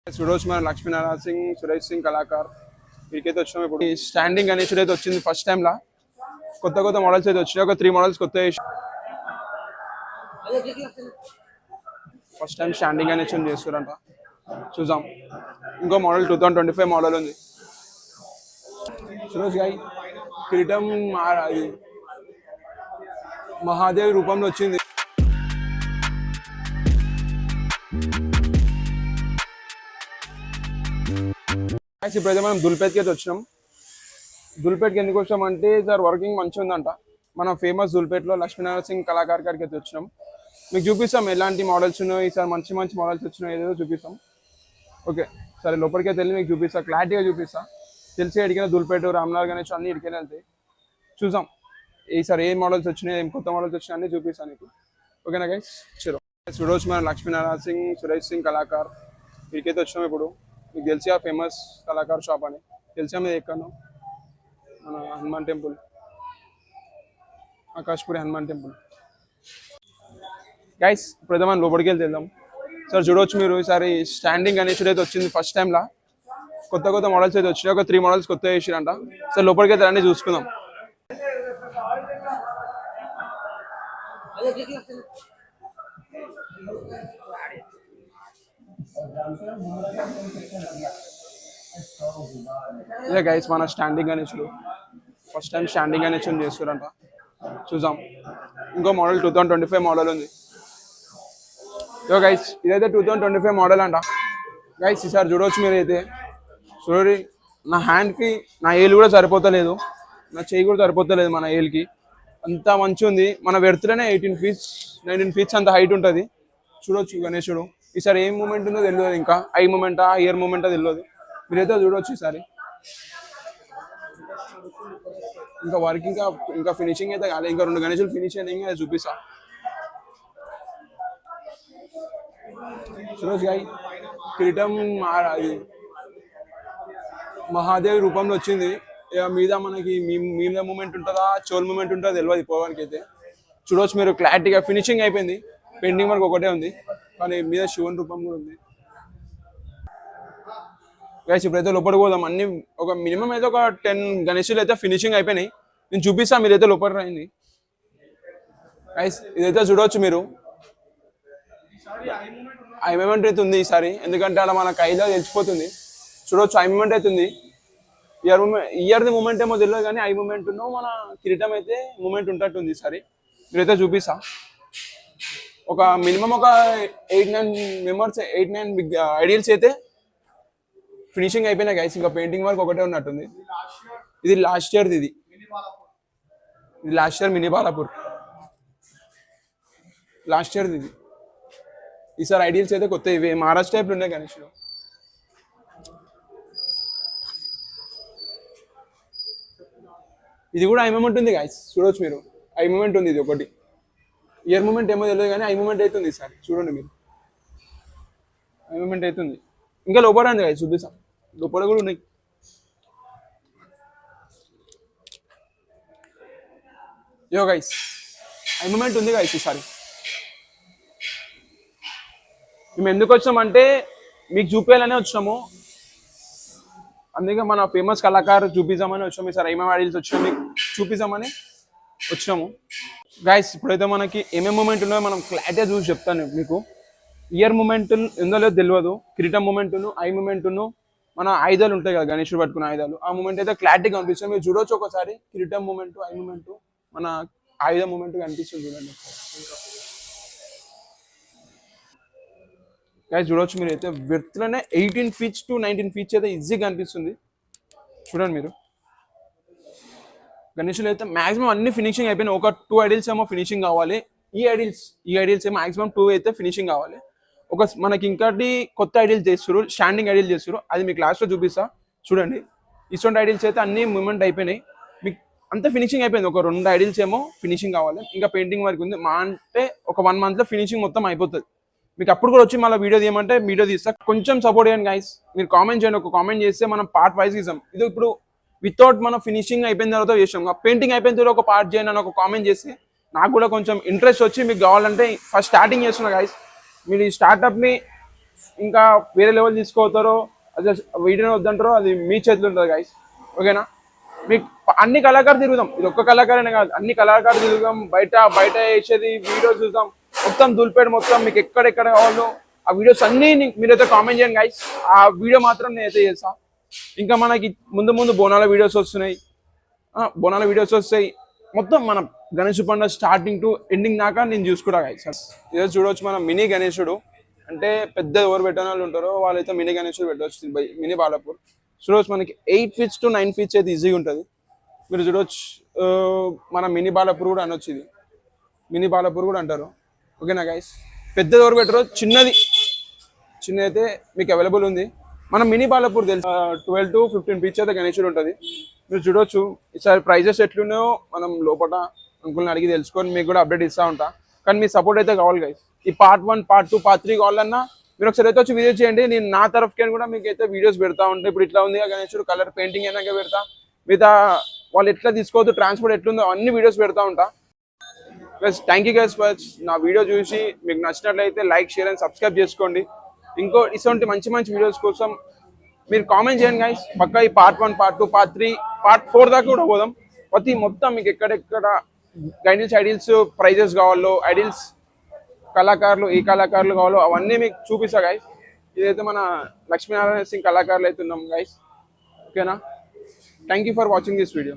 సురోజ్ మన లక్ష్మీనారాయణ సింగ్ సురేష్ సింగ్ కళాకార్ వీరికైతే వచ్చినాం. ఇప్పుడు ఈ స్టాండింగ్ గణేశుడు అయితే వచ్చింది ఫస్ట్ టైం లా. కొత్త మోడల్స్ అయితే వచ్చినాయి, ఒక 3 మోడల్స్ కొత్త. ఫస్ట్ టైం స్టాండింగ్ గణేశుడు చేస్తారంట, చూద్దాం. ఇంకో మోడల్ 2025 మోడల్ ఉంది. సురోజ్ గాయ్ కిరీటం మహాదేవ్ రూపంలో వచ్చింది. ఇప్పుడైతే మనం దుల్పేట్కి అయితే వచ్చినాం. దుల్పేట్కి ఎందుకు వచ్చాం అంటే సార్ వర్కింగ్ మంచిగా ఉందంట. మన ఫేమస్ దుల్పేట్లో లక్ష్మీనారాయణ సింగ్ కళాకార్ గారికి అయితే వచ్చినాం. మీకు చూపిస్తాం ఎలాంటి మోడల్స్ ఉన్నాయో, ఈసారి మంచి మోడల్స్ వచ్చినాయో ఏదో చూపిస్తాం. ఓకే సరే, లోపలికి అయితే వెళ్ళి మీకు చూపిస్తా, క్లారిటీగా చూపిస్తా. తెలిసి అడిగిన దుల్పేట రామ్నగర్ గణేష్ అన్ని ఇడికెళ్ళి వెళ్తాయి. చూసాం ఈసారి ఏ మోడల్స్ వచ్చినాయి, ఏం కొత్త మోడల్స్ వచ్చినాయి అన్నీ చూపిస్తాను నీకు. ఓకేనా గైస్? చలో. సురోజ్ మన లక్ష్మీనారాయణ సింగ్ సురేష్ సింగ్ కళాకార్ వీరికైతే వచ్చినాం. ఇప్పుడు మీకు తెలిసి ఫేమస్ కళాకార్ షాప్ అని తెలిసా మీద ఎక్కను, మన Hanuman temple, Akashpuri Hanuman temple. Guys ఇప్పుడు మనం లోపలికి వెళ్దాం. సార్ చూడవచ్చు మీరు, ఈసారి స్టాండింగ్ గణేశుడు అయితే వచ్చింది ఫస్ట్ టైం లా. కొత్త మోడల్స్ అయితే వచ్చినాయి, ఒక 3 మోడల్స్ కొత్త వేసిరంట. సార్ లోపలికి అయితే అన్నీ చూసుకుందాం. ఇదే గైస్ మన స్టాండింగ్ గణేశుడు, ఫస్ట్ టైం స్టాండింగ్ గణేశుడు చేస్తారంట, చూద్దాం. ఇంకో మోడల్ 2025 మోడల్ ఉంది. ఇదో గైస్ ఇదైతే 2025 మోడల్ అంట. గైస్ ఈసారి చూడవచ్చు మీరు అయితే. చూడండి, నా హ్యాండ్కి నా ఏలు కూడా సరిపోతలేదు, నా చెయ్యి కూడా సరిపోతలేదు మన ఏలుకి. అంత మంచిగా ఉంది. మన వెర్త్లోనే 18 ఫీట్స్ 19 ఫీట్స్ అంత హైట్ ఉంటుంది. చూడొచ్చు గణేశుడు. ఈసారి ఏం మూమెంట్ ఉందో తెలియదు, ఇంకా ఐ మూమెంటా ఇయర్ మూమెంటా తెలియదు. మీరైతే చూడవచ్చు ఈసారి. ఇంకా వర్క్ ఇంకా ఫినిషింగ్ అయితే కాలేదు. ఇంకా 2 గణేశులు ఫినిష్ అయినా చూపిస్తా. సురేష్ గాయ్ కిరీటం మహాదేవ్ రూపంలో వచ్చింది. మీద మనకి మీద మూమెంట్ ఉంటుందా, చోల్ మూమెంట్ ఉంటుందా తెలియదు పోవడానికి అయితే. చూడవచ్చు మీరు క్లారిటీగా. ఫినిషింగ్ అయిపోయింది, పెయింటింగ్ వర్క్ ఒకటే ఉంది, కానీ మీద శివన్ రూపం కూడా ఉంది. గైస్ ఇప్పుడైతే లోపలికి పోదాం. అన్ని ఒక మినిమం అయితే ఒక 10 గణేశులు అయితే ఫినిషింగ్ అయిపోయినాయి. నేను చూపిస్తాను, మీరైతే లోపలికి రాయింది. గైస్ ఇదైతే చూడవచ్చు మీరు, ఐ మూమెంట్ అయితే ఉంది ఈసారి. ఎందుకంటే అలా మన కైలో తెలిసిపోతుంది. చూడవచ్చు ఐ మూమెంట్ అయితే ఉంది. ఇయర్ది మూమెంట్ ఏమో తెలియదు, కానీ ఐ మూమెంట్ ఉన్నో మన కిరీటం అయితే మూమెంట్ ఉంటట్టుంది ఈసారి. మీరైతే చూపిస్తా. ఒక మినిమం ఒక 8-9 మెంబర్స్ 8-9 బిగ్ ఐడియల్స్ అయితే ఫినిషింగ్ అయిపోయినాయి గైస్. ఇంకా పెయింటింగ్ వర్క్ ఒకటే ఉన్నట్టుంది. ఇది లాస్ట్ ఇయర్ది, ఇది last year mini Balapur last ఇయర్ది ఇది. ఈసారి ఐడియల్స్ అయితే కొత్త, ఇవి మహారాష్ట్ర టైప్లు ఉన్నాయి గణేష్లో. ఇది కూడా ఐ మూమెంట్ ఉంది గైస్, చూడవచ్చు మీరు. ఐ మూమెంట్ ఉంది, ఇది ఒకటి. ఇయర్ మూమెంట్ ఏమో తెలియదు, కానీ ఐ మూమెంట్ అవుతుంది ఈసారి. చూడండి మీరు, ఐ మూమెంట్ అవుతుంది. ఇంకా లోపల ఉంది గైస్, చూపిస్తాం. లోపల కూడా ఉన్నాయి. యో గైస్ ఐ మూమెంట్ ఉంది గైస్ ఈసారి. మేము ఎందుకు వచ్చామంటే మీకు చూపించాలనే వచ్చినాము. అందుకే మన ఫేమస్ కళాకారు చూపిద్దామని వచ్చాము. ఈసారి ఏమేమి ఐడియల్స్ వచ్చాము మీకు చూపిద్దామని వచ్చినాము. గైస్ ఇప్పుడైతే మనకి ఏమేమి మూమెంట్ ఉన్నాయో మనం క్లారిటీగా చూసి చెప్తాను మీకు. ఇయర్ మూమెంట్ ఉందో లేదో తెలియదు. కిరీటం మూమెంట్ను, ఐ మూమెంట్ను, మన ఆయుధాలు ఉంటాయి కదా గణేశుడు పట్టుకున్న ఆయుధాలు, ఆ మూమెంట్ అయితే క్లారిటీగా కనిపిస్తుంది. మీరు చూడవచ్చు ఒకసారి. కిరీటం మూమెంట్, ఐ మూమెంట్, మన ఆయుధ మూమెంట్ కనిపిస్తుంది చూడండి. గైస్ చూడవచ్చు మీరు అయితే. విడ్త్లోనే 18 ఫీట్స్ to 19 ఫీట్స్ అయితే ఈజీగా కనిపిస్తుంది. చూడండి మీరు. గణేశులు అయితే మాక్సిమం అన్ని ఫినిషింగ్ అయిపోయినాయి. ఒక 2 ఐడియల్స్ ఏమో ఫినిషింగ్ కావాలి. ఈ ఐడియల్స్ ఏమో మాక్సిమం 2 అయితే ఫినిషింగ్ కావాలి. మనకి ఇంకోటి కొత్త ఐడియల్స్ చేస్తారు, స్టాండింగ్ ఐడియల్ చేస్తారు. అది మీకు లాస్ట్లో చూపిస్తా, చూడండి. ఇటువంటి ఐడియల్స్ అయితే అన్ని మూమెంట్ అయిపోయినాయి. మీకు అంత ఫినిషింగ్ అయిపోయింది. ఒక 2 ఐడియల్స్ ఏమో ఫినిషింగ్ కావాలి. ఇంకా పెయింటింగ్ వర్క్ ఉంది. మా అంటే ఒక 1 మంత్లో ఫినిషింగ్ మొత్తం అయిపోతుంది. మీకు అప్పుడు కూడా వచ్చి మళ్ళీ వీడియో తీయమంటే వీడియో తీస్తా. కొంచెం సపోర్ట్ చేయండి గైస్. మీరు కామెంట్ చేయండి. ఒక కామెంట్ చేస్తే మనం పార్ట్ వైజ్ ఇస్తాం. ఇది ఇప్పుడు వితౌట్ మనం ఫినిషింగ్ అయిపోయిన తర్వాత చేసాం. పెయింటింగ్ అయిపోయిన తర్వాత ఒక పార్ట్ చేయండి అని ఒక కామెంట్ చేస్తే నాకు కూడా కొంచెం ఇంట్రెస్ట్ వచ్చి మీకు కావాలంటే. ఫస్ట్ స్టార్టింగ్ చేస్తున్నా గైస్. మీరు ఈ స్టార్ట్అప్ని ఇంకా వేరే లెవెల్ తీసుకోతారో అసలు వీడియోని వద్దంటారో అది మీ చేతిలో ఉంటుంది గైస్. ఓకేనా, మీకు అన్ని కళాకారు తిరుగుదాం, ఇది ఒక్క కళాకారనే కాదు, అన్ని కళాకారు తిరుగుదాం, బయట బయట వేసేది వీడియోస్ చూద్దాం, మొత్తం దులిపేట మొత్తం మీకు ఎక్కడెక్కడ కావాలో ఆ వీడియోస్ అన్నీ మీరైతే కామెంట్ చేయండి గైస్. ఆ వీడియో మాత్రం నేనైతే చేస్తా. ఇంకా మనకి ముందు ముందు బోనాల వీడియోస్ వస్తున్నాయి, బోనాల వీడియోస్ వస్తాయి, మొత్తం మన గణేష్ పండుగ స్టార్టింగ్ టు ఎండింగ్ దాకా నేను చూసుకుంటా గైస్. ఈరోజు చూడవచ్చు మన మినీ గణేశుడు, అంటే పెద్ద ఎవరు పెట్టిన వాళ్ళు ఉంటారో వాళ్ళైతే మినీ గణేశుడు పెట్టవచ్చు, మినీ బాలాపూర్. చూడవచ్చు మనకి 8 feet to 9 feet అయితే ఈజీగా ఉంటుంది. మీరు చూడవచ్చు మన మినీ బాలాపూర్ కూడా అనొచ్చు, ఇది మినీ బాలాపూర్ కూడా అంటారు. ఓకేనా గైస్, పెద్దది ఎవరు పెట్టరో చిన్నది అయితే మీకు అవైలబుల్ ఉంది. మనం మినీ బాలాపూర్ తెలుసు 12 to 15 feet అయితే గణేశుడు ఉంటుంది. మీరు చూడవచ్చు ఈసారి ప్రైజెస్ ఎట్లున్నాయో మనం లోపల అంకుల్ని అడిగి తెలుసుకొని మీకు కూడా అప్డేట్ ఇస్తూ ఉంటా. కానీ మీ సపోర్ట్ అయితే కావాలి గైస్. ఈ part 1, part 2, part 3 కావాలన్నా మీరు ఒకసారి అయితే వచ్చి విజిట్ చేయండి. నేను నా తరఫుకి కూడా మీకు అయితే వీడియోస్ పెడతా ఉంటాయి. ఇప్పుడు ఇట్లా ఉంది గణేశుడు కలర్ పెయింటింగ్ అయినాక పెడతా, మిగతా వాళ్ళు ఎట్లా తీసుకోవద్దు, ట్రాన్స్పోర్ట్ ఎట్లుందో అన్ని వీడియోస్ పెడతా ఉంటా. Plus thank you guys for నా వీడియో చూసి మీకు నచ్చినట్లయితే లైక్, షేర్ అండ్ సబ్స్క్రైబ్ చేసుకోండి. ఇంకో ఇటువంటి మంచి మంచి వీడియోస్ కోసం మీరు కామెంట్ చేయండి గైస్. పక్కా ఈ part 1, part 2, part 3, part 4 దాకా కూడా పోదాం. మొత్తం మీకు ఎక్కడెక్కడ ఐడిల్స్ ప్రైజెస్ కావాలో, ఐడిల్స్ కళాకారులు ఏ కళాకారులు కావాలో అవన్నీ మీకు చూపిస్తా గైస్. ఇదైతే మన లక్ష్మీనారాయణ సింగ్ కళాకారులు అయితే ఉన్నాం గైస్. ఓకేనా, thank you for watching this video.